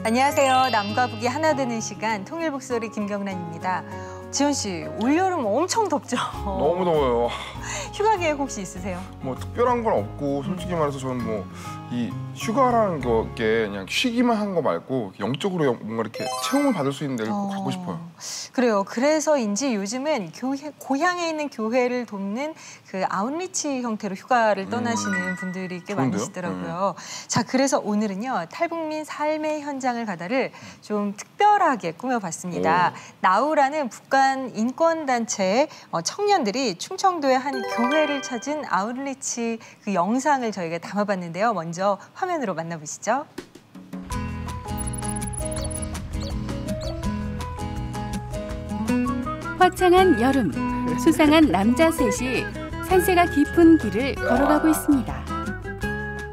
안녕하세요. 남과 북이 하나 되는 시간 통일북소리 김경란입니다. 지원 씨, 올여름 엄청 덥죠? 너무 더워요. 휴가 계획 혹시 있으세요? 뭐 특별한 건 없고 솔직히 말해서 저는 뭐 이 휴가라는 게 그냥 쉬기만 한 거 말고 영적으로 뭔가 이렇게 체험을 받을 수 있는 데를 꼭 가고 싶어요. 그래요. 그래서인지 요즘은 고향에 있는 교회를 돕는 그 아웃리치 형태로 휴가를 떠나시는 분들이 꽤 좋은데요? 많으시더라고요. 자, 그래서 오늘은요. 탈북민 삶의 현장을 가다를 좀 특별하게 꾸며봤습니다. 나우라는 북한 인권단체 청년들이 충청도의 한 교회를 찾은 아웃리치 그 영상을 저희가 담아봤는데요. 먼저 화면으로 만나보시죠. 화창한 여름, 수상한 남자 셋이 산세가 깊은 길을 걸어가고 있습니다.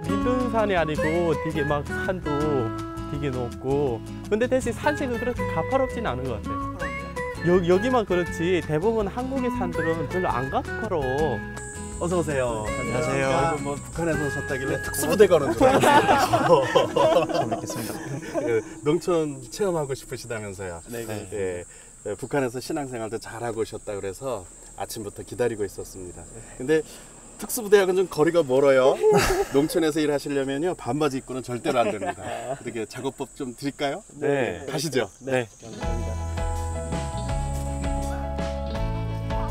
믿는 산이 아니고 되게 막 산도 되게 높고, 근데 대신 산색은 그렇게 가파롭진 않은 것 같아요. 여기만 그렇지 대부분 한국의 산들은 별로 안 가파로. 어서 오세요. 안녕하세요. 뭐 북한에서 오셨다길래 특수부대 가는 줄 알았어요. 처음 뵙겠습니다. 농촌 체험하고 싶으시다면서요. 네. 북한에서 신앙생활도 잘하고 오셨다 그래서 아침부터 기다리고 있었습니다. 근데 특수부대하고는 좀 거리가 멀어요. 농촌에서 일하시려면요 반바지 입고는 절대로 안 됩니다. 어떻게 작업법 좀 드릴까요? 네. 가시죠. 네.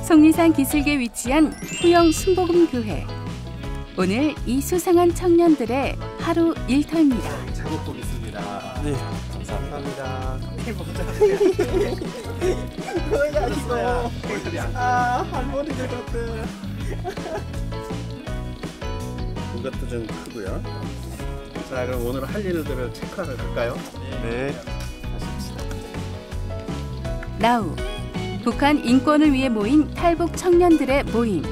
속리산 기슭에 위치한 후영 순복음교회. 오늘 이 수상한 청년들의 하루 일터입니다. 작업법 있습니다. 네. 감사합니다. 할머니들 같아. 이것도 좀 크고요. 자, 그럼 오늘 할 일들을 체크하러 갈까요? 네. 가십시다. 나우, 북한 인권을 위해 모인 탈북 청년들의 모임.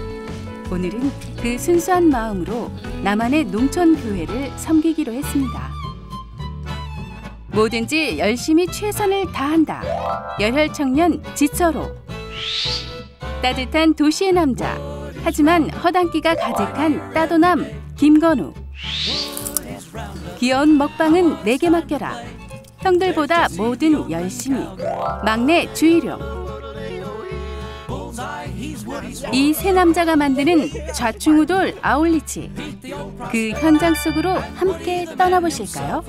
오늘은 그 순수한 마음으로 나만의 농촌 교회를 섬기기로 했습니다. 뭐든지 열심히 최선을 다한다. 열혈 청년 지철호. 따뜻한 도시의 남자. 하지만 허당기가 가득한 따도남 김건우. 귀여운 먹방은 내게 맡겨라. 형들보다 뭐든 열심히. 막내 주희룡. 이 세 남자가 만드는 좌충우돌 아울리치. 그 현장 속으로 함께 떠나보실까요?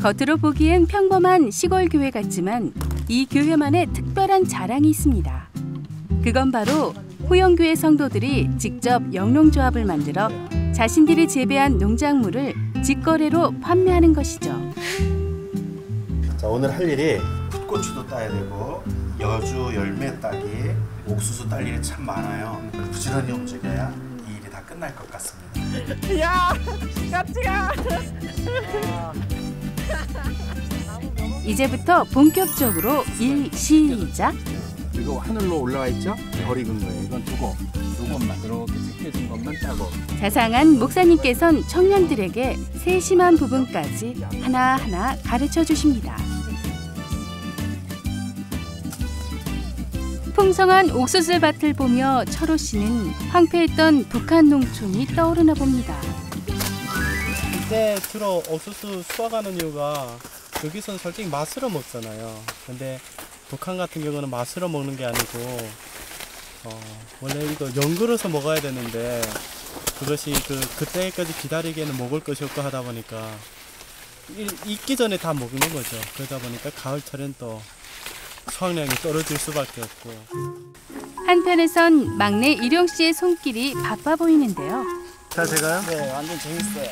겉으로 보기엔 평범한 시골 교회 같지만 이 교회만의 특별한 자랑이 있습니다. 그건 바로 후영교회 성도들이 직접 영농조합을 만들어 자신들이 재배한 농작물을 직거래로 판매하는 것이죠. 자, 오늘 할 일이 풋고추도 따야 되고 여주 열매 따기, 옥수수 딸 일이 참 많아요. 부지런히 움직여야 이 일이 다 끝날 것 같습니다. 야, 같이 가. 이제부터 본격적으로 일 시작. 이거 하늘로 올라와 있죠? 별이 근 거예요. 이건 두고 이것만 이렇게 지켜진 것만 따고. 자상한 목사님께선 청년들에게 세심한 부분까지 하나하나 가르쳐 주십니다. 풍성한 옥수수밭을 보며 철호 씨는 황폐했던 북한 농촌이 떠오르나 봅니다. 이때 주로 옥수수 수확하는 이유가 여기서는 솔직히 맛으로 먹잖아요. 근데 북한 같은 경우는 맛으로 먹는 게 아니고 원래 이거 연그러서 먹어야 되는데 그것이 그때까지 기다리기에는 먹을 것이 없고 하다 보니까 익기 전에 다 먹는 거죠. 그러다 보니까 가을철엔 또 수확량이 떨어질 수밖에 없고. 한편에선 막내 일용 씨의 손길이 바빠 보이는데요. 자, 제가요? 네, 완전 재밌어요.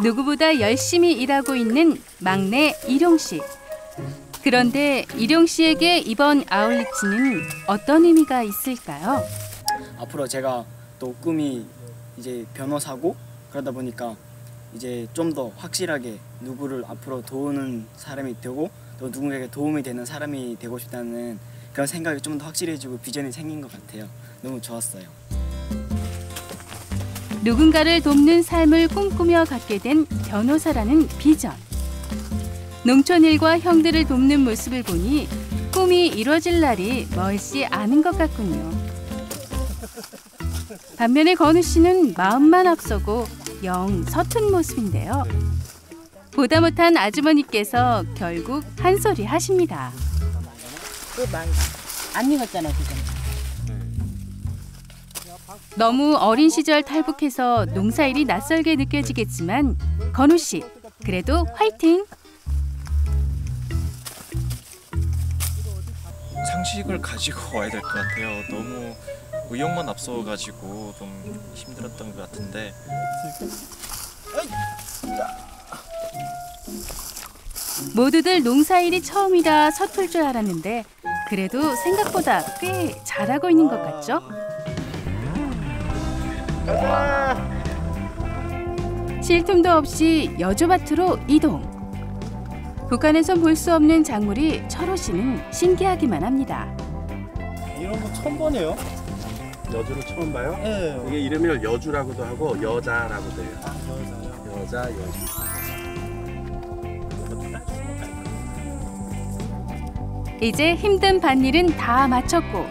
누구보다 열심히 일하고 있는 막내 일용 씨. 그런데 일용 씨에게 이번 아울리치는 어떤 의미가 있을까요? 앞으로 제가 또 꿈이 이제 변호사고 그러다 보니까 이제 좀 더 확실하게 누구를 앞으로 도우는 사람이 되고 또 누군가에게 도움이 되는 사람이 되고 싶다는 그런 생각이 좀 더 확실해지고 비전이 생긴 것 같아요. 너무 좋았어요. 누군가를 돕는 삶을 꿈꾸며 갖게 된 변호사라는 비전. 농촌 일과 형들을 돕는 모습을 보니 꿈이 이루어질 날이 멀지 않은 것 같군요. 반면에 건우 씨는 마음만 앞서고 영 서툰 모습인데요. 보다 못한 아주머니께서 결국 한 소리 하십니다. 안 익었잖아 지금. 너무 어린 시절 탈북해서 농사일이 낯설게 느껴지겠지만 건우 씨, 그래도 화이팅! 상식을 가지고 와야 될 것 같아요. 너무 의욕만 앞서가지고 좀 힘들었던 것 같은데. 모두들 농사일이 처음이라 서툴 줄 알았는데 그래도 생각보다 꽤 잘하고 있는 것 같죠? 쉴 틈도 없이 여주밭으로 이동. 북한에선 볼 수 없는 작물이 철호 씨는 신기하기만 합니다. 이런 거 처음 보네요. 여주를 처음 봐요? 네. 이게 이름을 여주라고도 하고 여자라고도 해요. 여자, 여주. 이제 힘든 밭일은 다 마쳤고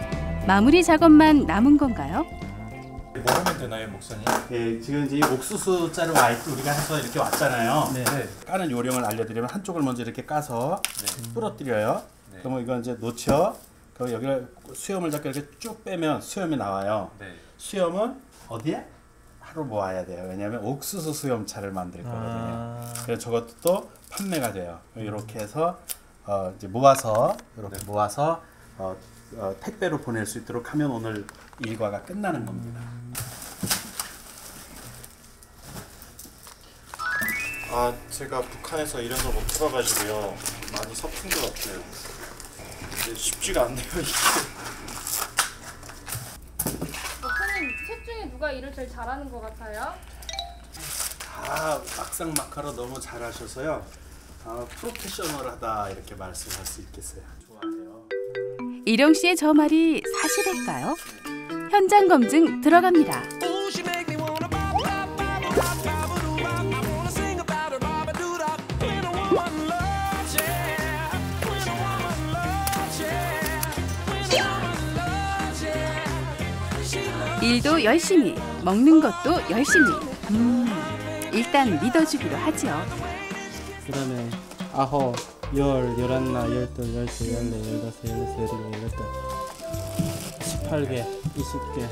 마무리 작업만 남은 건가요? 뭐 하면 되나요, 목사님? 네, 지금 이제 옥수수 자루 우리가 해서 이렇게 왔잖아요. 네. 까는 요령을 알려드리면 한쪽을 먼저 이렇게 까서 부러뜨려요. 그러면 이건 이제 놓쳐. 그럼 여기를 수염을 잡고 이렇게 쭉 빼면 수염이 나와요. 수염은 어디에? 하루 모아야 돼요. 왜냐하면 옥수수 수염차를 만들 거거든요. 그래서 저것도 또 판매가 돼요. 이렇게 해서 이제 모아서 이렇게 모아서 택배로 보낼 수 있도록 하면 오늘 일과가 끝나는 겁니다. 아, 제가 북한에서 이런 걸 못 해봐가지고요. 많이 서툰 것 같아요. 근데 쉽지가 않네요, 이게. 목사님, 셋 중에 누가 일을 제일 잘하는 것 같아요? 다 막상 막하로 너무 잘하셔서요. 프로페셔널하다 이렇게 말씀할 수 있겠어요. 좋아해요. 일영 씨의 저 말이 사실일까요? 현장 검증 들어갑니다. 일도 열심히, 먹는 것도 열심히. 일단 믿어주기로 하죠. 그다음에 9, 10, 11, 12, 13, 14, 15, 16, 17, 18개, 20개.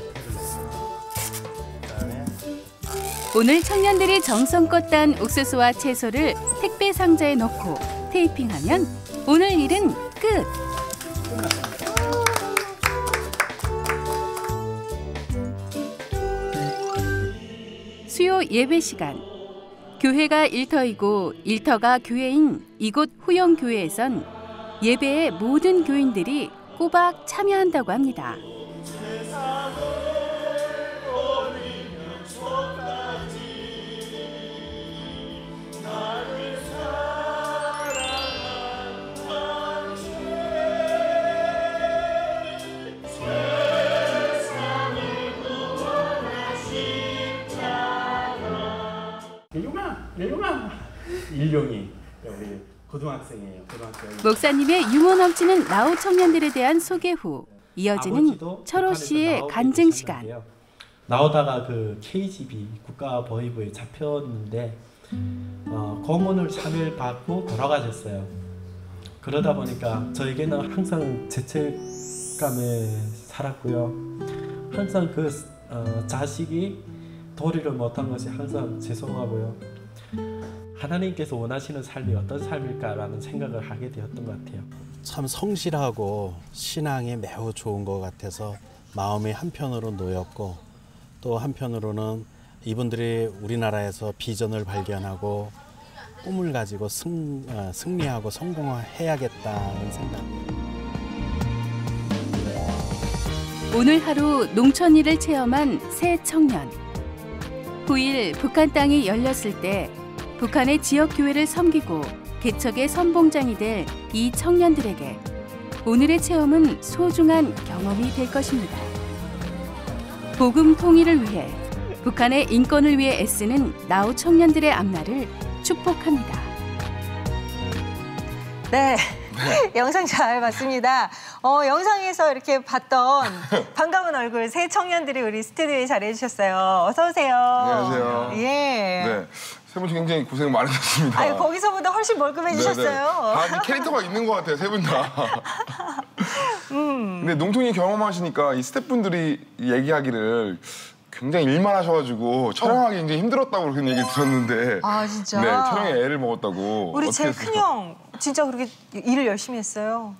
오늘 청년들이 정성껏 딴 옥수수와 채소를 택배 상자에 넣고 테이핑하면 오늘 일은 끝! 수요 예배 시간. 교회가 일터이고 일터가 교회인 이곳 후영교회에선 예배에 모든 교인들이 꼬박 참여한다고 합니다. 일용이 우리 고등학생이에요. 고등학생. 목사님의 유머 넘치는 라오 청년들에 대한 소개 후 이어지는 철호 씨의 간증 시간. 나오다가 그 KGB 국가보위부에 잡혔는데 고문을 3일 받고 돌아가셨어요. 그러다 보니까 저에게는 항상 죄책감에 살았고요. 항상 그 자식이 도리를 못한 것이 항상 죄송하고요. 하나님께서 원하시는 삶이 어떤 삶일까라는 생각을 하게 되었던 것 같아요. 참 성실하고 신앙이 매우 좋은 것 같아서 마음이 한편으로 놓였고 또 한편으로는 이분들이 우리나라에서 비전을 발견하고 꿈을 가지고 승리하고 성공해야겠다는 생각. 오늘 하루 농촌 일을 체험한 새 청년. 후일 북한 땅이 열렸을 때 북한의 지역 교회를 섬기고 개척의 선봉장이 될 이 청년들에게 오늘의 체험은 소중한 경험이 될 것입니다. 복음 통일을 위해 북한의 인권을 위해 애쓰는 나우 청년들의 앞날을 축복합니다. 네. 영상 잘 봤습니다. 영상에서 이렇게 봤던 반가운 얼굴 새 청년들이 우리 스튜디오에 자리해 주셨어요. 어서 오세요. 안녕하세요. 예. 네. 세 분 굉장히 고생 많으셨습니다. 아유, 거기서보다 훨씬 멀끔해지셨어요. 다 캐릭터가 있는 것 같아요, 세 분 다. 근데 농촌이 경험하시니까 이 스태프분들이 얘기하기를 굉장히 일만 하셔가지고 촬영하기 굉장히 힘들었다고 그런 얘기를 들었는데. 아, 진짜? 네, 촬영에 애를 먹었다고. 우리 제 어떻게 큰형 진짜 그렇게 일을 열심히 했어요.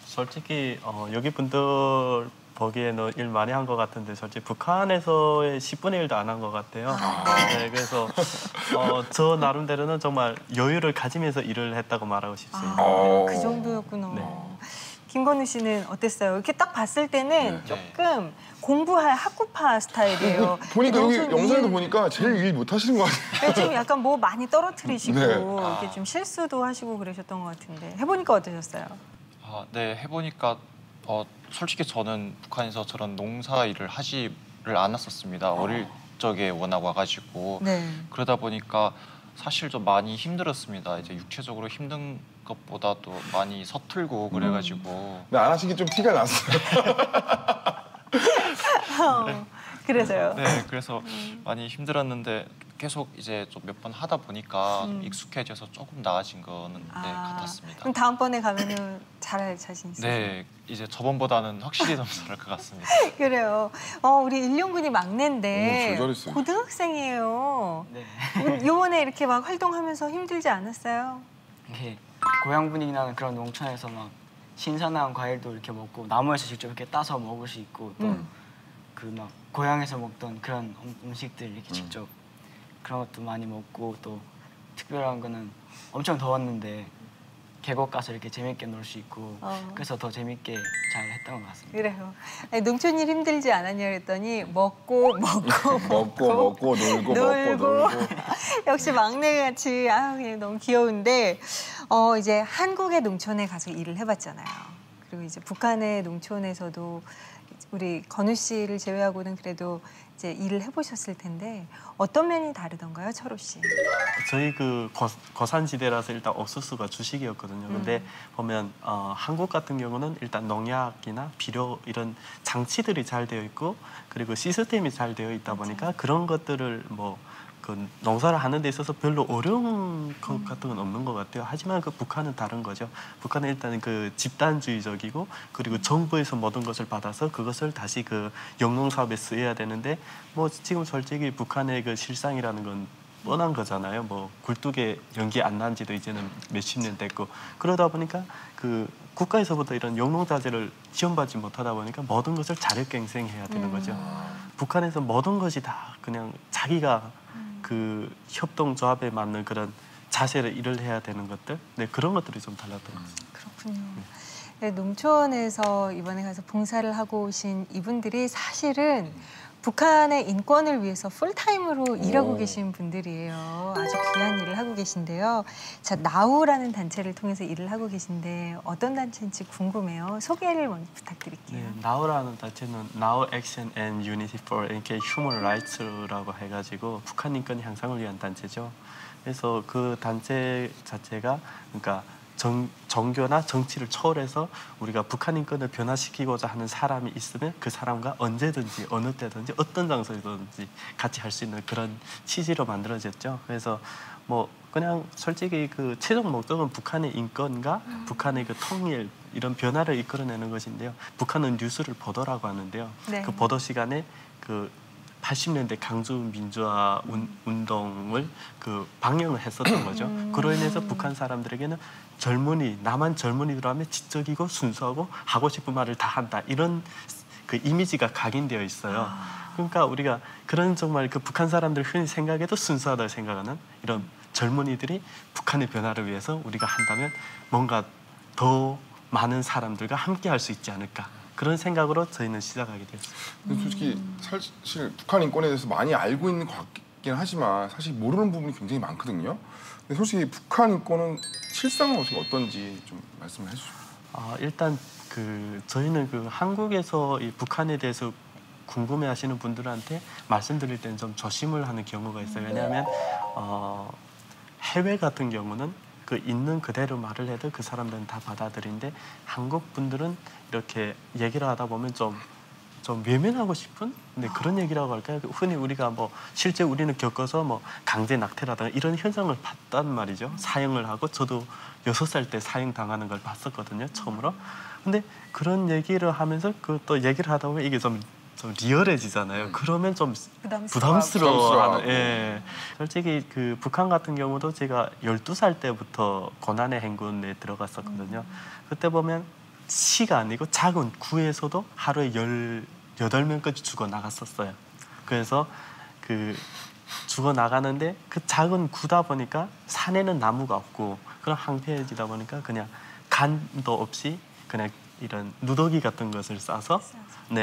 솔직히 여기 분들 보기에는 일 많이 한 것 같은데 솔직히 북한에서의 10분의 1도 안 한 것 같아요. 네, 그래서 저 나름대로는 정말 여유를 가지면서 일을 했다고 말하고 싶습니다. 그 정도였구나. 네. 김건우 씨는 어땠어요? 이렇게 딱 봤을 때는 조금 공부할 학구파 스타일이에요. 보니까 여기 농촌 영상에도 일- 보니까 제일 일 못하시는 것 같아요. 네, 좀 약간 뭐 많이 떨어뜨리시고 네. 이렇게 좀 실수도 하시고 그러셨던 것 같은데 해보니까 어떠셨어요? 네, 해보니까 솔직히 저는 북한에서 저런 농사 일을 하지를 않았었습니다. 어릴 적에 워낙 와가지고 네. 그러다 보니까 사실 좀 많이 힘들었습니다. 이제 육체적으로 힘든 것보다도 많이 서툴고 그래가지고 근데 안 하신 게 좀 티가 났어요. 그래서요. 네, 그래서 많이 힘들었는데 계속 이제 좀 몇 번 하다 보니까 좀 익숙해져서 조금 나아진 거는 같았습니다. 그럼 다음번에 가면은 잘할 자신 있어요? 네, 이제 저번보다는 확실히 더 잘할 것 같습니다. 그래요. 우리 일용군이 막내인데 오, 잘했어요. 고등학생이에요. 네. 요번에 이렇게 막 활동하면서 힘들지 않았어요? 이렇게 고향 분위기 나는 그런 농촌에서 막 신선한 과일도 이렇게 먹고 나무에서 직접 이렇게 따서 먹을 수 있고 또 그 막 고향에서 먹던 그런 음식들 이렇게 직접 그런 것도 많이 먹고 또 특별한 거는 엄청 더웠는데 계곡 가서 이렇게 재밌게 놀 수 있고 그래서 더 재밌게 잘 했던 것 같습니다. 그래요. 아니, 농촌 일 힘들지 않았냐 그랬더니 먹고 먹고 놀고. 역시 막내같이 그냥 너무 귀여운데 이제 한국의 농촌에 가서 일을 해봤잖아요. 그리고 이제 북한의 농촌에서도 우리 건우 씨를 제외하고는 그래도 이제 일을 해보셨을 텐데 어떤 면이 다르던가요, 철호 씨? 저희 그 거산지대라서 일단 옥수수가 주식이었거든요. 근데 보면 한국 같은 경우는 일단 농약이나 비료 이런 장치들이 잘 되어 있고 그리고 시스템이 잘 되어 있다 보니까 그런 것들을 뭐 그 농사를 하는 데 있어서 별로 어려운 것 같은 건 없는 것 같아요. 하지만 그 북한은 다른 거죠. 북한은 일단 그 집단주의적이고 그리고 정부에서 모든 것을 받아서 그것을 다시 그 영농 사업에 쓰여야 되는데 뭐 지금 솔직히 북한의 그 실상이라는 건 뻔한 거잖아요. 뭐 굴뚝에 연기 안 난 지도 이제는 몇십 년 됐고 그러다 보니까 그 국가에서부터 이런 영농자재를 지원받지 못하다 보니까 모든 것을 자력갱생해야 되는 거죠. 북한에서 모든 것이 다 그냥 자기가 그 협동조합에 맞는 그런 자세를 일을 해야 되는 것들, 네, 그런 것들이 좀 달랐던 것 같습니다. 그렇군요. 네, 농촌에서 이번에 가서 봉사를 하고 오신 이분들이 사실은 북한의 인권을 위해서 풀타임으로 일하고 계신 분들이에요. 아주 귀한 일을 하고 계신데요. 자, 나우라는 단체를 통해서 일을 하고 계신데 어떤 단체인지 궁금해요. 소개를 먼저 부탁드릴게요. 네, 나우라는 단체는 Now Action and Unity for NK Human Rights라고 해가지고 북한 인권 향상을 위한 단체죠. 그래서 그 단체 자체가 그러니까 종교나 정치를 초월해서 우리가 북한 인권을 변화시키고자 하는 사람이 있으면 그 사람과 언제든지 어느 때든지 어떤 장소에든지 같이 할 수 있는 그런 취지로 만들어졌죠. 그래서 뭐 그냥 솔직히 그 최종 목적은 북한의 인권과 북한의 그 통일 이런 변화를 이끌어내는 것인데요. 북한은 뉴스를 보도라고 하는데요. 네. 그 보도 시간에 그 80년대 강주 민주화 운동을 그 방영을 했었던 거죠. 그로 인해서 북한 사람들에게는 젊은이, 남한 젊은이들 하면 지적이고 순수하고 하고 싶은 말을 다 한다. 이런 그 이미지가 각인되어 있어요. 그러니까 우리가 그런 정말 그 북한 사람들 흔히 생각해도 순수하다고 생각하는 이런 젊은이들이 북한의 변화를 위해서 우리가 한다면 뭔가 더 많은 사람들과 함께 할 수 있지 않을까. 그런 생각으로 저희는 시작하게 되었습니다. 근데 솔직히 사실 북한 인권에 대해서 많이 알고 있는 것 같긴 하지만 사실 모르는 부분이 굉장히 많거든요. 근데 솔직히 북한 인권은 실상은 어떤지 좀 말씀을 해주시죠. 일단 그 저희는 그 한국에서 이 북한에 대해서 궁금해하시는 분들한테 말씀드릴 때는 좀 조심을 하는 경우가 있어요. 왜냐하면 해외 같은 경우는 그 있는 그대로 말을 해도 그 사람들은 다 받아들이는데 한국 분들은 이렇게 얘기를 하다 보면 좀 외면하고 싶은 그런 얘기라고 할까요? 흔히 우리가 뭐 실제 우리는 겪어서 뭐 강제 낙태라든가 이런 현상을 봤단 말이죠. 사형을 하고 저도 6살 때 사형 당하는 걸 봤었거든요. 처음으로. 근데 그런 얘기를 하면서 그 또 얘기를 하다 보면 이게 좀 리얼해지잖아요. 그러면 좀 부담스러워하는. 예. 솔직히 그 북한 같은 경우도 제가 12살 때부터 고난의 행군에 들어갔었거든요. 그때 보면 시가 아니고 작은 구에서도 하루에 18명까지 죽어 나갔었어요. 그래서 그 죽어 나가는데 그 작은 구다 보니까 산에는 나무가 없고 그런 황폐해지다 보니까 그냥 간도 없이 그냥 이런 누더기 같은 것을 싸서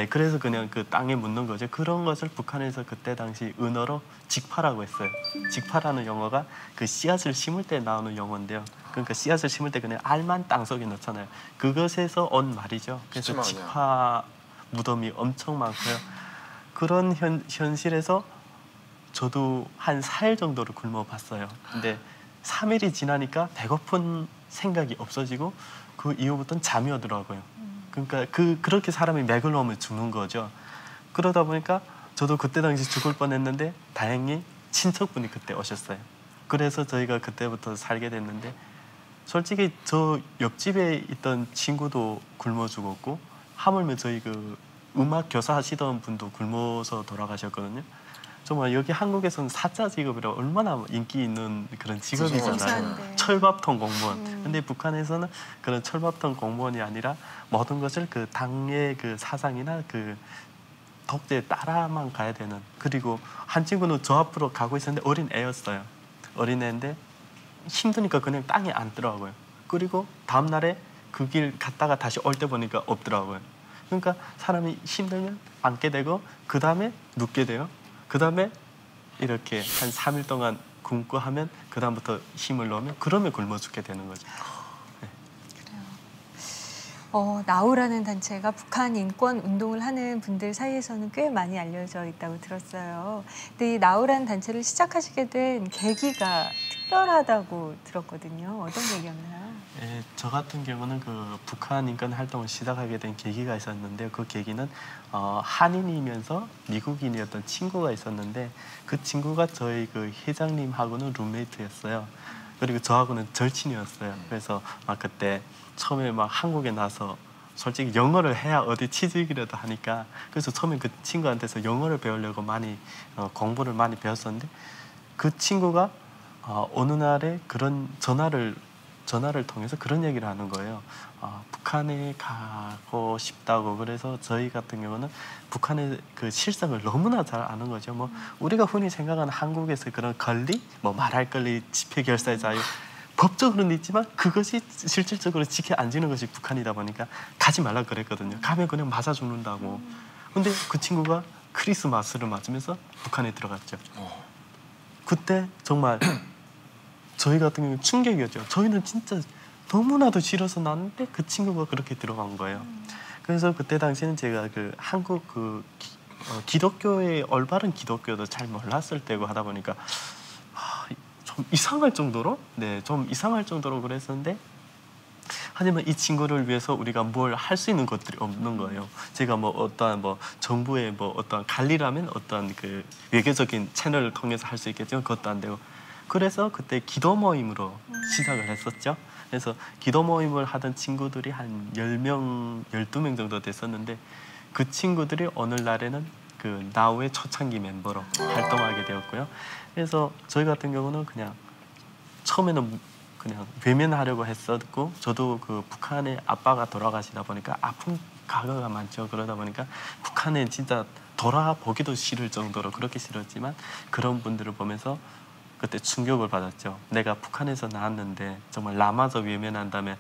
그래서 그냥 그 땅에 묻는 거죠. 그런 것을 북한에서 그때 당시 은어로 직파라고 했어요. 직파라는 용어가 그 씨앗을 심을 때 나오는 용어인데요. 그러니까 씨앗을 심을 때 그냥 알만 땅속에 넣잖아요. 그것에서 온 말이죠. 그래서 직파 무덤이 엄청 많고요. 그런 현실에서 저도 한 4일 정도를 굶어봤어요. 근데 3일이 지나니까 배고픈 생각이 없어지고 그 이후부터는 잠이 오더라고요. 그러니까 그렇게 사람이 맥을 놓으면 죽는 거죠. 그러다 보니까 저도 그때 당시 죽을 뻔했는데 다행히 친척분이 그때 오셨어요. 그래서 저희가 그때부터 살게 됐는데 솔직히 저 옆집에 있던 친구도 굶어 죽었고 하물며 저희 그 음악 교사 하시던 분도 굶어서 돌아가셨거든요. 정말 여기 한국에서는 사자 직업이라 얼마나 인기 있는 그런 직업이잖아요. 철밥통 공무원. 근데 북한에서는 그런 철밥통 공무원이 아니라 모든 것을 그 당의 그 사상이나 그 독재에 따라만 가야 되는. 그리고 한 친구는 저 앞으로 가고 있었는데 어린 애였어요. 어린 애인데 힘드니까 그냥 땅에 앉더라고요. 그리고 다음 날에 그 길 갔다가 다시 올 때 보니까 없더라고요. 그러니까 사람이 힘들면 앉게 되고 그 다음에 눕게 돼요. 그 다음에 이렇게 한 3일 동안 굶고 하면 그 다음부터 힘을 넣으면 그러면 굶어 죽게 되는 거죠. 네. 그래요. 나우라는 단체가 북한 인권 운동을 하는 분들 사이에서는 꽤 많이 알려져 있다고 들었어요. 근데 이 나우라는 단체를 시작하시게 된 계기가 특별하다고 들었거든요. 어떤 계기였나요? 예, 저 같은 경우는 그 북한 인권 활동을 시작하게 된 계기가 있었는데요. 그 계기는 한인이면서 미국인이었던 친구가 있었는데 그 친구가 저희 그 회장님하고는 룸메이트였어요. 그리고 저하고는 절친이었어요. 그래서 막 그때 처음에 막 한국에 나서 솔직히 영어를 해야 어디 취직이라도 하니까 그래서 처음에 그 친구한테서 영어를 배우려고 많이 공부를 많이 배웠었는데 그 친구가 어느 날에 그런 전화를 통해서 그런 얘기를 하는 거예요. 북한에 가고 싶다고. 그래서 저희 같은 경우는 북한의 그 실상을 너무나 잘 아는 거죠. 뭐 우리가 흔히 생각하는 한국에서 그런 권리, 뭐 말할 권리, 집회 결사의 자유, 법적으로는 있지만 그것이 실질적으로 지켜 안 지는 것이 북한이다 보니까 가지 말라 그랬거든요. 가면 그냥 맞아 죽는다고. 근데 그 친구가 크리스마스를 맞으면서 북한에 들어갔죠. 그때 정말 저희 같은 경우는 충격이었죠. 저희는 진짜 너무나도 싫어서 나왔는데 그 친구가 그렇게 들어간 거예요. 그래서 그때 당시에는 제가 그 한국 그 기독교의 올바른 기독교도 잘 몰랐을 때고 하다 보니까 좀 이상할 정도로 그랬었는데 하지만 이 친구를 위해서 우리가 뭘 할 수 있는 것들이 없는 거예요. 제가 뭐 어떠한 뭐 정부의 뭐 어떠한 관리라면 어떠한 그 외교적인 채널을 통해서 할 수 있겠지만 그것도 안 되고 그래서 그때 기도 모임으로 시작을 했었죠. 그래서 기도 모임을 하던 친구들이 한 10명, 12명 정도 됐었는데 그 친구들이 오늘날에는 그 나우의 초창기 멤버로 활동하게 되었고요. 그래서 저희 같은 경우는 그냥 처음에는 그냥 외면하려고 했었고 저도 그 북한의 아빠가 돌아가시다 보니까 아픈 가가가 많죠. 그러다 보니까 북한에 진짜 돌아보기도 싫을 정도로 그렇게 싫었지만 그런 분들을 보면서 그때 충격을 받았죠. 내가 북한에서 나왔는데 정말 나마저 외면한다면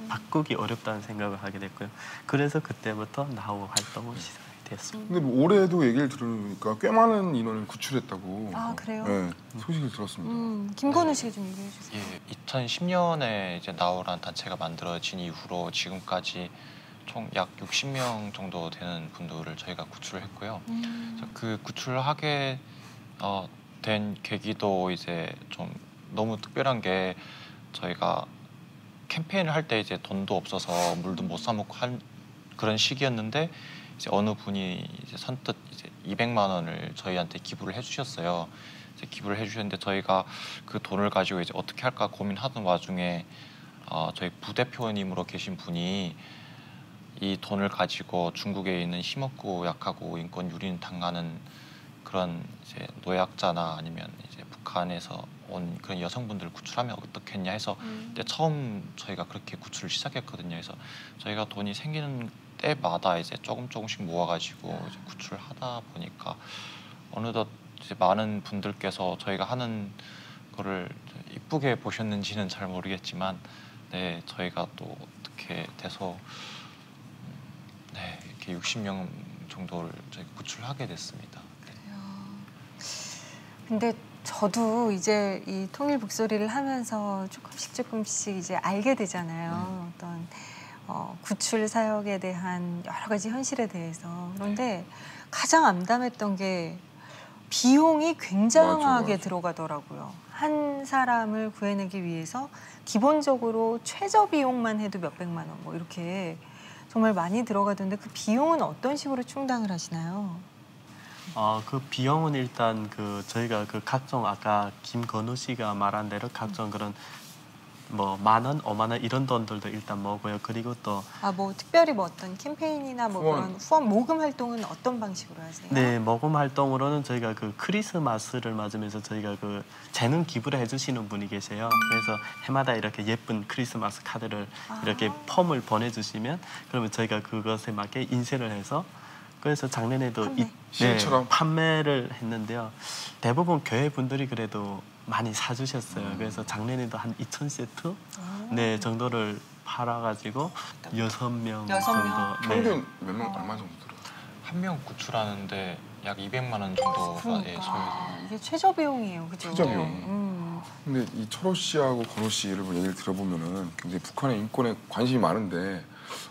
바꾸기 어렵다는 생각을 하게 됐고요. 그래서 그때부터 나우 활동을 시작하게 되었습니다. 근데 뭐 올해도 얘기를 들으니까 꽤 많은 인원을 구출했다고. 아 그래요? 네, 소식을 들었습니다. 김건우 씨가 좀 얘기해 주세요. 예, 2010년에 이제 나우라는 단체가 만들어진 이후로 지금까지 총 약 60명 정도 되는 분들을 저희가 구출을 했고요. 그래서 그 구출하게 된 계기도 이제 좀 너무 특별한 게 저희가 캠페인을 할 때 이제 돈도 없어서 물도 못 사 먹고 한 그런 시기였는데 이제 어느 분이 이제 선뜻 이제 200만 원을 저희한테 기부를 해주셨어요. 이제 기부를 해주셨는데 저희가 그 돈을 가지고 이제 어떻게 할까 고민하던 와중에 저희 부대표님으로 계신 분이 이 돈을 가지고 중국에 있는 힘없고 약하고 인권 유린 당하는 그런 이제 노약자나 아니면 이제 북한에서 온 그런 여성분들을 구출하면 어떻겠냐 해서 근데 처음 저희가 그렇게 구출을 시작했거든요. 그래서 저희가 돈이 생기는 때마다 이제 조금씩 모아가지고 이제 구출을 하다 보니까 어느덧 이제 많은 분들께서 저희가 하는 거를 이쁘게 보셨는지는 잘 모르겠지만 네 저희가 또 어떻게 돼서 네 이렇게 60명 정도를 저희 구출하게 됐습니다. 근데 저도 이제 이 통일 북소리를 하면서 조금씩 이제 알게 되잖아요. 어떤 구출 사역에 대한 여러 가지 현실에 대해서. 그런데 가장 암담했던 게 비용이 굉장하게 맞아. 들어가더라고요. 한 사람을 구해내기 위해서 기본적으로 최저 비용만 해도 몇백만 원 뭐 이렇게 정말 많이 들어가던데 그 비용은 어떤 식으로 충당을 하시나요? 그 비용은 일단 저희가 각종 아까 김건우 씨가 말한 대로 각종 그런 뭐 10,000원, 50,000원 이런 돈들도 일단 먹고요. 그리고 또 뭐 특별히 뭐 어떤 캠페인이나 뭐 그런 후원 모금 활동은 어떤 방식으로 하세요? 네, 모금 활동으로는 저희가 크리스마스를 맞으면서 저희가 재능 기부를 해주시는 분이 계세요. 그래서 해마다 이렇게 예쁜 크리스마스 카드를 이렇게 폼을 보내주시면 그러면 저희가 그것에 맞게 인쇄를 해서 그래서 작년에도 시처럼 판매를 했는데요. 대부분 교회 분들이 그래도 많이 사주셨어요. 그래서 작년에도 한 2,000세트 네 정도를 팔아가지고 6명 정도. 평균 몇 명 얼마 정도 들어요? 한 명 구출하는데 약 200만 원 정도가 소요됩니다. 이게 최저 비용이에요, 그죠? 최저 비용. 근데 이 철호 씨하고 건호 씨 여러분 얘기를 들어보면은 굉장히 북한의 인권에 관심이 많은데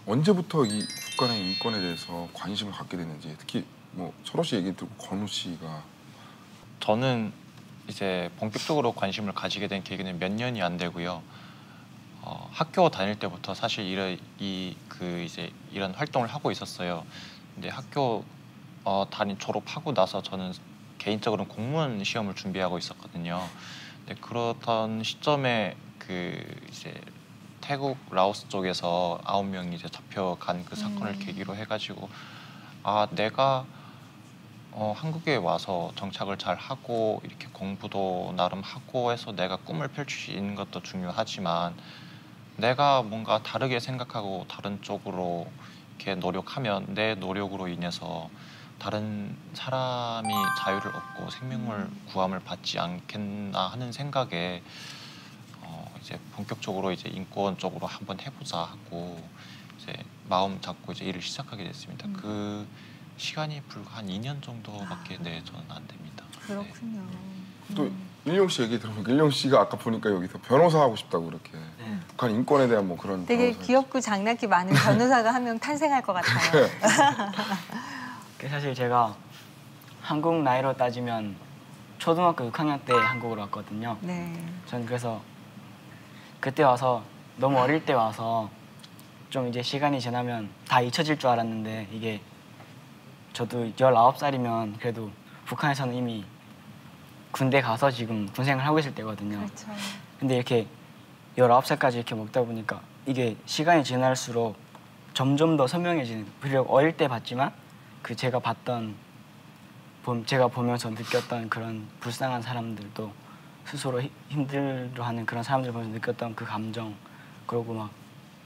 언제부터 이 북한의 인권에 대해서 관심을 갖게 됐는지 특히 뭐 철호 씨 얘기 듣고 건호 씨가 저는 이제 본격적으로 관심을 가지게 된 계기는 몇 년이 안 되고요. 학교 다닐 때부터 사실 이런 활동을 하고 있었어요. 근데 학교 졸업하고 나서 저는 개인적으로는 공무원 시험을 준비하고 있었거든요. 근데 그러던 시점에 이제 태국, 라오스 쪽에서 9명이 이제 잡혀간 그 사건을 계기로 해가지고 내가 한국에 와서 정착을 잘 하고 이렇게 공부도 나름 하고 해서 내가 꿈을 펼칠 수 있는 것도 중요하지만 내가 뭔가 다르게 생각하고 다른 쪽으로 이렇게 노력하면 내 노력으로 인해서 다른 사람이 자유를 얻고 생명을 구함을 받지 않겠나 하는 생각에 이제 본격적으로 이제 인권 쪽으로 한번 해보자 하고 이제 마음 잡고 이제 일을 시작하게 됐습니다. 그 시간이 불과 한 2년 정도밖에 저는 안 됩니다. 그렇군요. 또 일용 씨 얘기 들어보니까 일용 씨가 아까 보니까 여기서 변호사 하고 싶다고 그렇게 북한 인권에 대한 뭐 그런 되게 변호사. 귀엽고 장난기 많은 변호사가 한 명 탄생할 것 같아요. 사실 제가 한국 나이로 따지면 초등학교 6학년 때 한국으로 왔거든요. 네. 전 그래서 그때 와서 너무 어릴 때 와서 좀 이제 시간이 지나면 다 잊혀질 줄 알았는데 이게 저도 19살이면 그래도 북한에서는 이미 군대 가서 지금 군생활 하고 있을 때거든요. 그렇죠. 근데 이렇게 19살까지 이렇게 먹다 보니까 이게 시간이 지날수록 점점 더 선명해지는, 비록 어릴 때 봤지만 제가 보면서 느꼈던 그런 불쌍한 사람들도 스스로 힘들어하는 그런 사람들 보면서 느꼈던 그 감정, 그리고 막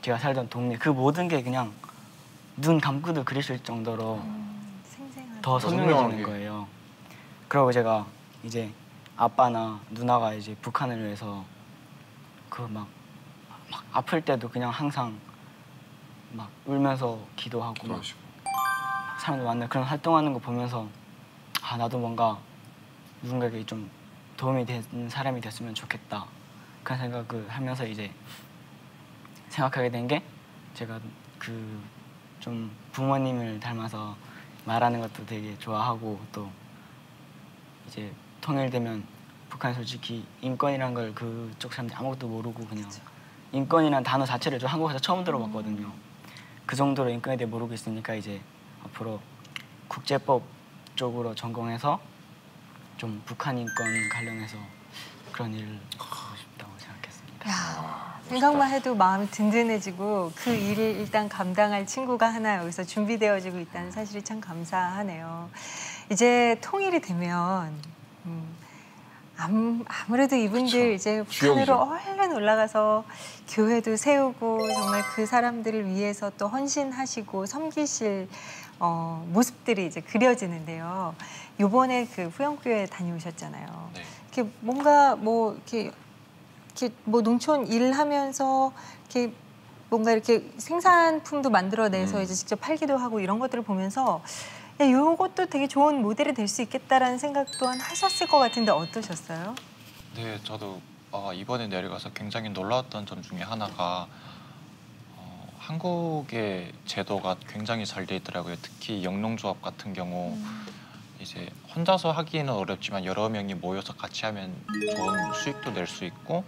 제가 살던 동네 그 모든 게 그냥 눈 감고도 그릴 수 있을 정도로 더 선명해지는 거예요. 그리고 제가 이제 아빠나 누나가 이제 북한을 위해서 막 아플 때도 그냥 항상 막 울면서 기도하고 막 사람들 만나 그런 활동하는 거 보면서 나도 뭔가 누군가에게 좀 도움이 되는 사람이 됐으면 좋겠다 그런 생각을 하면서 이제 생각하게 된 게 제가 좀 부모님을 닮아서 말하는 것도 되게 좋아하고 또 이제 통일되면 북한이 솔직히 인권이란 걸 그쪽 사람들이 아무것도 모르고 그냥 인권이란 단어 자체를 좀 한국에서 처음 들어봤거든요. 그 정도로 인권에 대해 모르고 있으니까 이제 앞으로 국제법 쪽으로 전공해서 좀 북한 인권 관련해서 그런 일을 하고 싶다고 생각했습니다. 야, 생각만 해도 마음이 든든해지고 그 일을 일단 감당할 친구가 하나 여기서 준비되어지고 있다는 사실이 참 감사하네요. 이제 통일이 되면 아무래도 이분들 그쵸. 이제 주역이죠. 북한으로 얼른 올라가서 교회도 세우고 정말 그 사람들을 위해서 또 헌신하시고 섬기실 모습들이 이제 그려지는데요. 요번에 그 후영교회 다녀오셨잖아요. 네. 이렇게 뭔가 뭐 이렇게 뭐 농촌 일하면서 이렇게 뭔가 이렇게 생산품도 만들어내서 이제 직접 팔기도 하고 이런 것들을 보면서 야, 요것도 되게 좋은 모델이 될 수 있겠다라는 생각 또한 하셨을 것 같은데 어떠셨어요? 네, 저도 이번에 내려가서 굉장히 놀라웠던 점 중에 하나가 한국의 제도가 굉장히 잘 돼 있더라고요. 특히 영농조합 같은 경우 이제 혼자서 하기는 어렵지만 여러 명이 모여서 같이 하면 좋은 수익도 낼 수 있고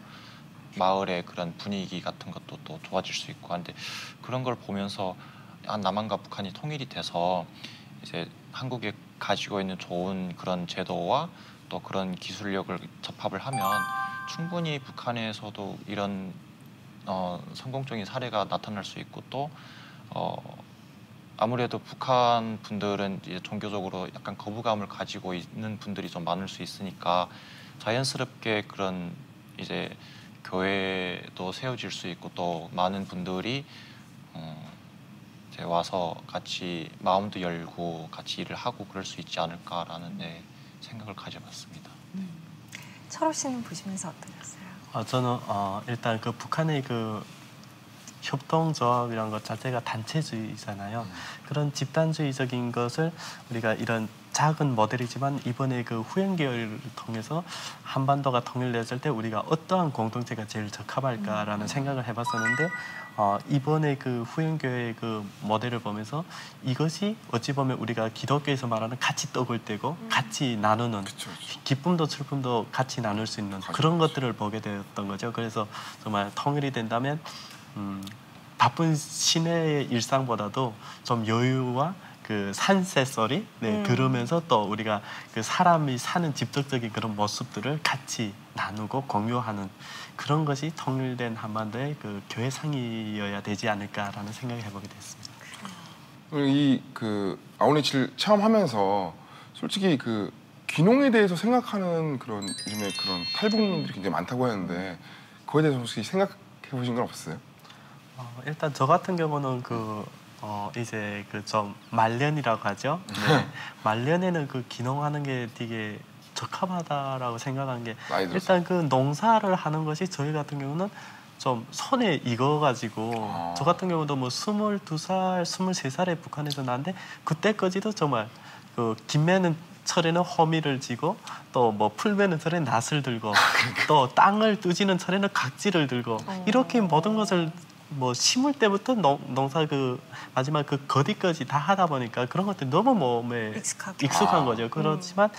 마을의 그런 분위기 같은 것도 또 좋아질 수 있고 한데 그런 걸 보면서 남한과 북한이 통일이 돼서 이제 한국이 가지고 있는 좋은 그런 제도와 또 그런 기술력을 접합을 하면 충분히 북한에서도 이런 성공적인 사례가 나타날 수 있고 또 아무래도 북한 분들은 이제 종교적으로 약간 거부감을 가지고 있는 분들이 좀 많을 수 있으니까 자연스럽게 그런 이제 교회도 세워질 수 있고 또 많은 분들이 이제 와서 같이 마음도 열고 같이 일을 하고 그럴 수 있지 않을까라는 생각을 가져봤습니다. 철호 씨는 보시면서 어떠셨어요? 저는 일단 그 북한의 그 협동조합이라는 것 자체가 단체주의잖아요. 그런 집단주의적인 것을 우리가 이런 작은 모델이지만 이번에 그 후연계열을 통해서 한반도가 통일됐을 때 우리가 어떠한 공동체가 제일 적합할까라는 생각을 해봤었는데 이번에 그 후연교회의 그 모델을 보면서 이것이 어찌 보면 우리가 기독교에서 말하는 같이 떡을 떼고 같이 나누는 그쵸. 기쁨도 슬픔도 같이 나눌 수 있는 그런 것들을 보게 되었던 거죠. 그래서 정말 통일이 된다면 바쁜 시내의 일상보다도 좀 여유와 그 산새소리 들으면서 또 우리가 그 사람이 사는 직접적인 그런 모습들을 같이 나누고 공유하는 그런 것이 통일된 한반도의 그 교회상이어야 되지 않을까라는 생각을 해보게 됐습니다. 이 그 아웃리치를 체험하면서 솔직히 그 귀농에 대해서 생각하는 그런 요즘에 그런 탈북민들이 굉장히 많다고 하는데 그거에 대해서 혹시 생각해 보신 건 없었어요? 일단 저 같은 경우는 이제 그 좀 말년이라고 하죠. 네. 말년에는 그 귀농하는 게 되게 적합하다라고 생각한 게 일단 그 농사를 하는 것이 저희 같은 경우는 좀 손에 익어가지고 저 같은 경우도 뭐 22살, 23살에 북한에서 나왔는데 그때까지도 정말 그 김매는 철에는 호미를 지고 또 뭐 풀매는 철에 낫을 들고 또 땅을 뜨지는 철에는 각지를 들고 이렇게 모든 것을 뭐 심을 때부터 농사 그 마지막 그 거디까지 다 하다 보니까 그런 것들이 너무 몸에 익숙한 거죠. 그렇지만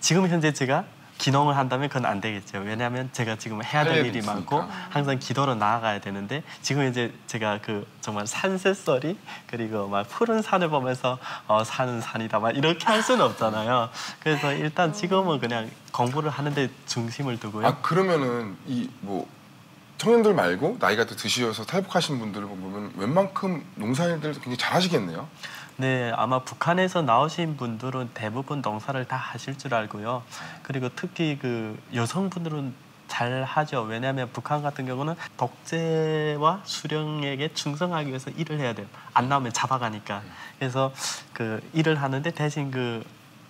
지금 현재 제가 귀농을 한다면 그건 안 되겠죠. 왜냐하면 제가 지금 해야 될 일이 많고 항상 기도로 나아가야 되는데 지금 이제 제가 그 정말 산새소리 그리고 막 푸른 산을 보면서 산은 산이다 막 이렇게 할 수는 없잖아요. 그래서 일단 지금은 그냥 공부를 하는데 중심을 두고요. 그러면은 이 뭐 청년들 말고 나이가 더 드셔서 탈북하신 분들을 보면 웬만큼 농사일들 굉장히 잘하시겠네요. 네, 아마 북한에서 나오신 분들은 대부분 농사를 다 하실 줄 알고요. 그리고 특히 그 여성분들은 잘 하죠. 왜냐하면 북한 같은 경우는 독재와 수령에게 충성하기 위해서 일을 해야 돼요. 안 나오면 잡아가니까. 그래서 그 일을 하는데 대신 그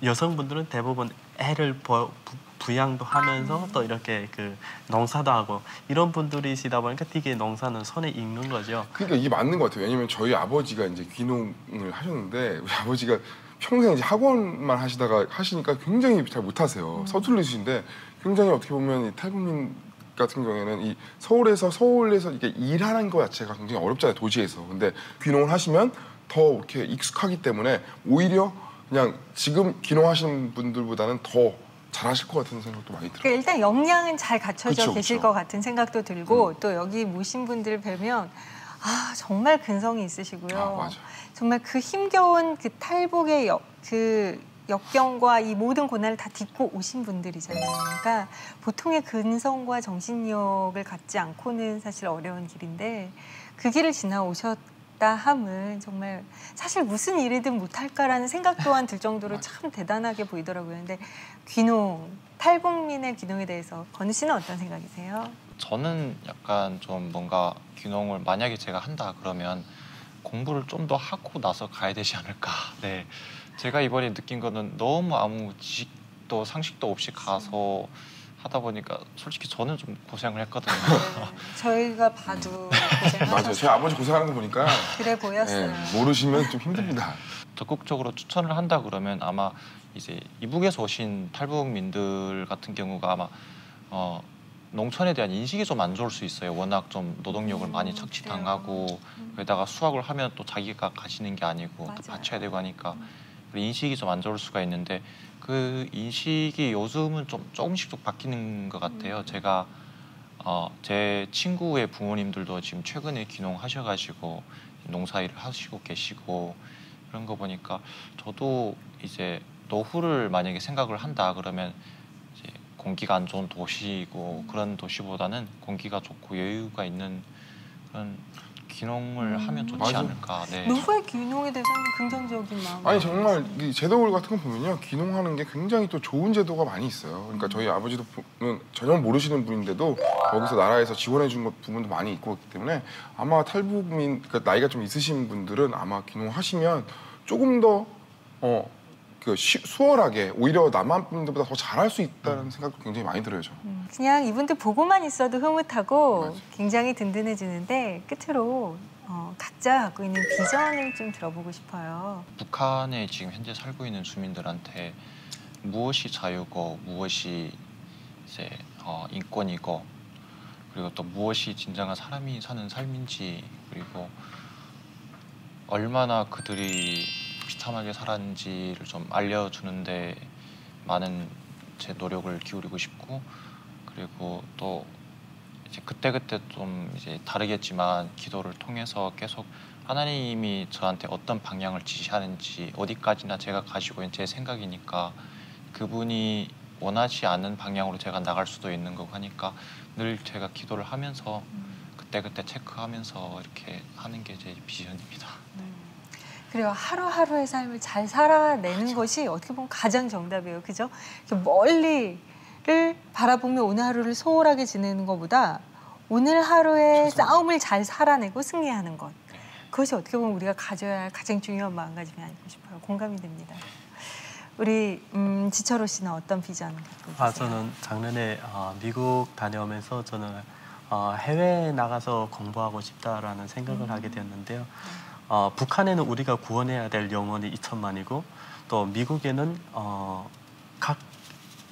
여성분들은 대부분 애를 부양도 하면서 또 이렇게 그 농사도 하고 이런 분들이시다 보니까 되게 농사는 손에 익는 거죠. 그러니까 이게 맞는 것 같아요. 왜냐면 저희 아버지가 이제 귀농을 하셨는데 우리 아버지가 평생 이제 학원만 하시니까 굉장히 잘 못하세요. 서툴르신데 굉장히 어떻게 보면 이 탈북민 같은 경우에는 이 서울에서 이렇게 일하는 것 자체가 굉장히 어렵잖아요. 도시에서. 근데 귀농을 하시면 더 이렇게 익숙하기 때문에 오히려 그냥 지금 귀농하시는 분들보다는 더 잘하실 것 같은 생각도 많이 들어요. 그러니까 일단 역량은 잘 갖춰져 그쵸, 계실 그쵸. 것 같은 생각도 들고 또 여기 모신 분들 뵈면 정말 근성이 있으시고요. 맞아. 정말 그 힘겨운 그 탈북의 그 역경과 이 모든 고난을 다 딛고 오신 분들이잖아요. 그러니까 보통의 근성과 정신력을 갖지 않고는 사실 어려운 길인데 그 길을 지나오셨다 함은 정말 사실 무슨 일이든 못할까라는 생각 또한 들 정도로 참 대단하게 보이더라고요. 근데 귀농, 탈북민의 귀농에 대해서 건우 씨는 어떤 생각이세요? 저는 약간 좀 뭔가 귀농을 만약에 제가 한다 그러면 공부를 좀 더 하고 나서 가야 되지 않을까. 네. 제가 이번에 느낀 거는 너무 아무 지식도 상식도 없이 가서 하다 보니까 솔직히 저는 좀 고생을 했거든요. 저희가 봐도 고생하셨어요. 맞아요. 제 아버지 고생하는 거 보니까 그래 보였어요. 모르시면 좀 힘듭니다. 적극적으로 추천을 한다 그러면 아마 이제 이북에서 오신 탈북민들 같은 경우가 아마 농촌에 대한 인식이 좀 안 좋을 수 있어요. 워낙 좀 노동력을 많이 착취당하고 게다가 수학을 하면 또 자기가 가지는 게 아니고 또 바쳐야 되고 하니까 인식이 좀 안 좋을 수가 있는데 그 인식이 요즘은 좀 조금씩 좀 바뀌는 것 같아요. 제가 제 친구의 부모님들도 지금 최근에 귀농하셔가지고 농사일을 하시고 계시고 그런 거 보니까 저도 이제 노후를 만약에 생각을 한다 그러면 이제 공기가 안 좋은 도시고 그런 도시보다는 공기가 좋고 여유가 있는 그런 귀농을 하면 좋지 맞아. 않을까. 네. 노후의 귀농에 대해서는 긍정적인 마음. 아니 정말 이 제도들 같은 거 보면요, 귀농하는 게 굉장히 또 좋은 제도가 많이 있어요. 그러니까 저희 아버지도 전혀 모르시는 분인데도 거기서 나라에서 지원해 준 부분도 많이 있고 그렇기 때문에 아마 탈북민, 그러니까 나이가 좀 있으신 분들은 아마 귀농하시면 조금 더 수월하게 오히려 남한 분들보다 더 잘할 수 있다는 생각도 굉장히 많이 들어요. 저는. 그냥 이분들 보고만 있어도 흐뭇하고 맞아. 굉장히 든든해지는데 끝으로 각자 갖고 있는 비전을 좀 들어보고 싶어요. 북한에 지금 현재 살고 있는 주민들한테 무엇이 자유고 무엇이 이제 인권이고 그리고 또 무엇이 진정한 사람이 사는 삶인지 그리고 얼마나 그들이 비참하게 살았는지를 좀 알려주는데 많은 제 노력을 기울이고 싶고 그리고 또 이제 그때그때 좀 이제 다르겠지만 기도를 통해서 계속 하나님이 저한테 어떤 방향을 지시하는지 어디까지나 제가 가지고 있는 제 생각이니까 그분이 원하지 않는 방향으로 제가 나갈 수도 있는 거고 하니까 늘 제가 기도를 하면서 그때그때 체크하면서 이렇게 하는 게 제 비전입니다. 그리고 하루하루의 삶을 잘 살아내는 것이 어떻게 보면 가장 정답이에요. 그죠? 멀리를 바라보며 오늘 하루를 소홀하게 지내는 것보다 오늘 하루의 싸움을 잘 살아내고 승리하는 것. 그것이 어떻게 보면 우리가 가져야 할 가장 중요한 마음가짐이 아닐까 싶어요. 공감이 됩니다. 우리 지철호 씨는 어떤 비전 갖고 계세요? 저는 작년에 미국 다녀오면서 저는 해외에 나가서 공부하고 싶다라는 생각을 하게 되었는데요. 북한에는 우리가 구원해야 될 영혼이 2천만이고 또 미국에는 각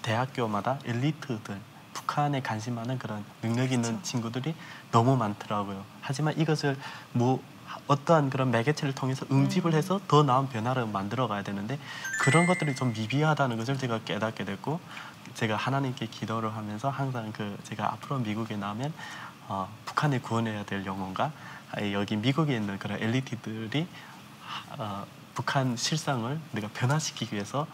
대학교마다 엘리트들, 북한에 관심 많은 그런 능력 있는 친구들이 너무 많더라고요. 하지만 이것을 어떠한 그런 매개체를 통해서 응집을 해서 더 나은 변화를 만들어 가야 되는데 그런 것들이 좀 미비하다는 것을 제가 깨닫게 됐고 제가 하나님께 기도를 하면서 항상 제가 앞으로 미국에 나오면 북한에 구원해야 될 영혼과 여기 미국에 있는 그런 엘리트들이 북한 실상을 내가 변화시키기 위해서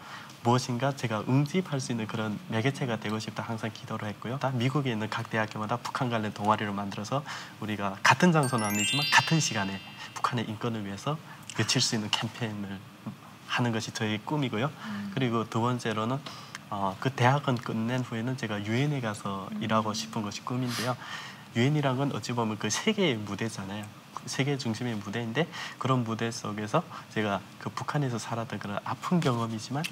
무엇인가 제가 응집할 수 있는 그런 매개체가 되고 싶다 항상 기도를 했고요. 미국에 있는 각 대학교마다 북한 관련 동아리를 만들어서 우리가 같은 장소는 아니지만 같은 시간에 북한의 인권을 위해서 외칠 수 있는 캠페인을 하는 것이 저의 꿈이고요. 그리고 두 번째로는 그 대학원 끝낸 후에는 제가 유엔에 가서 일하고 싶은 것이 꿈인데요. 유엔이란 건 어찌 보면 그 세계의 무대잖아요. 세계 중심의 무대인데 그런 무대 속에서 제가 그 북한에서 살았던 그런 아픈 경험이지만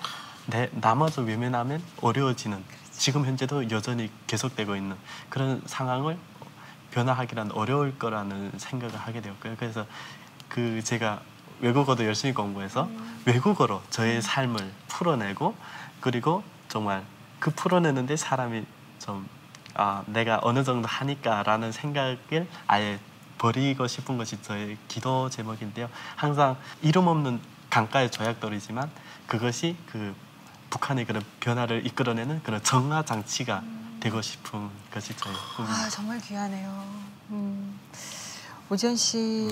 남아서 외면하면 어려워지는 지금 현재도 여전히 계속되고 있는 그런 상황을 변화하기란 어려울 거라는 생각을 하게 되었고요. 그래서 제가 외국어도 열심히 공부해서 외국어로 저의 삶을 풀어내고 그리고 정말 그 풀어내는데 사람이 좀 내가 어느 정도 하니까라는 생각을 아예 버리고 싶은 것이 저의 기도 제목인데요. 항상 이름 없는 강가의 조약돌이지만 그것이 북한의 그런 변화를 이끌어내는 그런 정화 장치가 되고 싶은 것이 저의 꿈입니다. 아, 정말 귀하네요. 오지연 씨,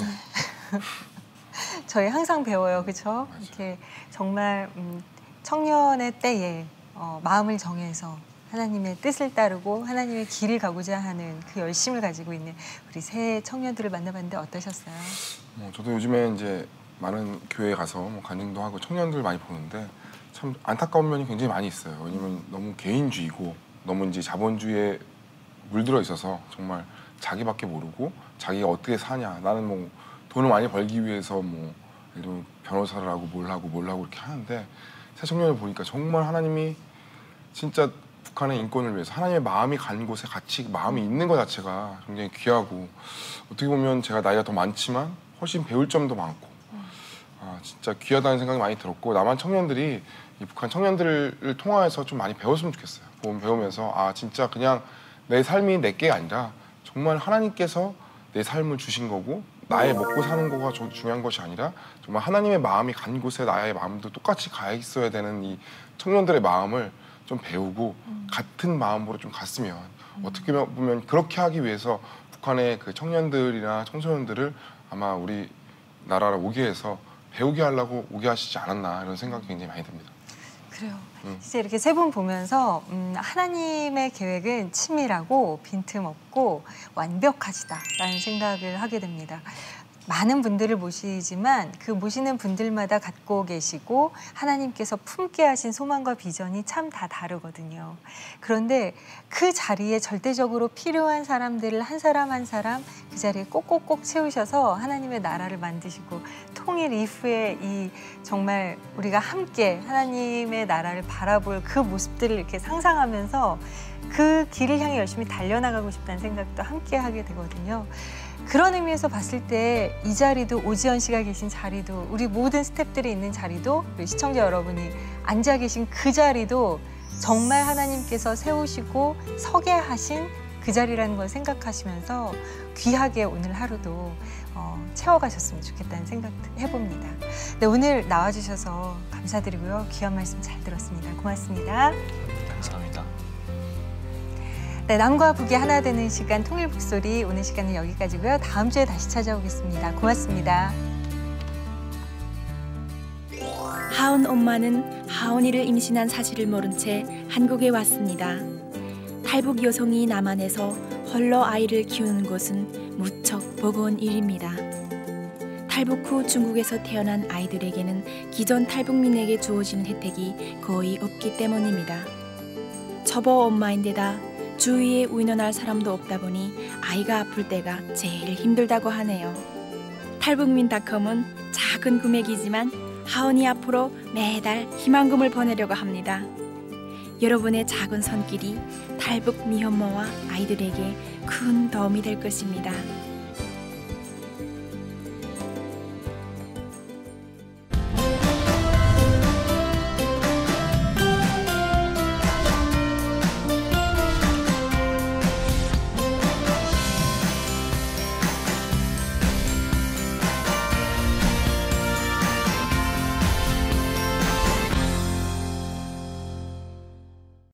저희 항상 배워요, 그렇죠? 이렇게 정말 청년의 때에 마음을 정해서 하나님의 뜻을 따르고 하나님의 길을 가고자 하는 그 열심을 가지고 있는 우리 새 청년들을 만나봤는데 어떠셨어요? 저도 요즘에 이제 많은 교회에 가서 간증도 하고 청년들 많이 보는데 참 안타까운 면이 굉장히 많이 있어요. 왜냐면 너무 개인주의고 너무 이제 자본주의에 물들어 있어서 정말 자기밖에 모르고 자기가 어떻게 사냐, 나는 뭐 돈을 많이 벌기 위해서 뭐 예를 들면 변호사를 하고 뭘 하고 이렇게 하는데 새 청년을 보니까 정말 하나님이 진짜 북한의 인권을 위해서 하나님의 마음이 간 곳에 같이 마음이 있는 것 자체가 굉장히 귀하고 어떻게 보면 제가 나이가 더 많지만 훨씬 배울 점도 많고 진짜 귀하다는 생각이 많이 들었고 남한 청년들이 이 북한 청년들을 통화해서 좀 많이 배웠으면 좋겠어요. 배우면서 진짜 그냥 내 삶이 내게 아니라 정말 하나님께서 내 삶을 주신 거고 나의 먹고 사는 거가 중요한 것이 아니라 정말 하나님의 마음이 간 곳에 나의 마음도 똑같이 가 있어야 되는 이 청년들의 마음을 좀 배우고 같은 마음으로 좀 갔으면 어떻게 보면 그렇게 하기 위해서 북한의 그 청년들이나 청소년들을 아마 우리 나라로 오게 해서 배우게 하려고 오게 하시지 않았나 이런 생각이 굉장히 많이 듭니다. 그래요. 진짜 이렇게 세 분 보면서 하나님의 계획은 치밀하고 빈틈없고 완벽하시다라는 생각을 하게 됩니다. 많은 분들을 모시지만 그 모시는 분들마다 갖고 계시고 하나님께서 품게 하신 소망과 비전이 참 다 다르거든요. 그런데 그 자리에 절대적으로 필요한 사람들을 한 사람 한 사람 그 자리에 꼭꼭꼭 채우셔서 하나님의 나라를 만드시고 통일 이후에 이 정말 우리가 함께 하나님의 나라를 바라볼 그 모습들을 이렇게 상상하면서 그 길을 향해 열심히 달려나가고 싶다는 생각도 함께 하게 되거든요. 그런 의미에서 봤을 때 이 자리도 오지연 씨가 계신 자리도 우리 모든 스태프들이 있는 자리도 우리 시청자 여러분이 앉아 계신 그 자리도 정말 하나님께서 세우시고 서게 하신 그 자리라는 걸 생각하시면서 귀하게 오늘 하루도 채워가셨으면 좋겠다는 생각 해봅니다. 네, 오늘 나와주셔서 감사드리고요. 귀한 말씀 잘 들었습니다. 고맙습니다. 감사합니다. 네, 남과 북이 하나 되는 시간 통일북소리 오늘 시간은 여기까지고요. 다음 주에 다시 찾아오겠습니다. 고맙습니다. 하온 엄마는 하온이를 임신한 사실을 모른 채 한국에 왔습니다. 탈북 여성이 남한에서 홀로 아이를 키우는 것은 무척 버거운 일입니다. 탈북 후 중국에서 태어난 아이들에게는 기존 탈북민에게 주어지는 혜택이 거의 없기 때문입니다. 처버 엄마인데다 주위에 의논할 사람도 없다 보니 아이가 아플 때가 제일 힘들다고 하네요. 탈북민닷컴은 작은 금액이지만 하온이 앞으로 매달 희망금을 보내려고 합니다. 여러분의 작은 손길이 탈북 미혼모와 아이들에게 큰 도움이 될 것입니다.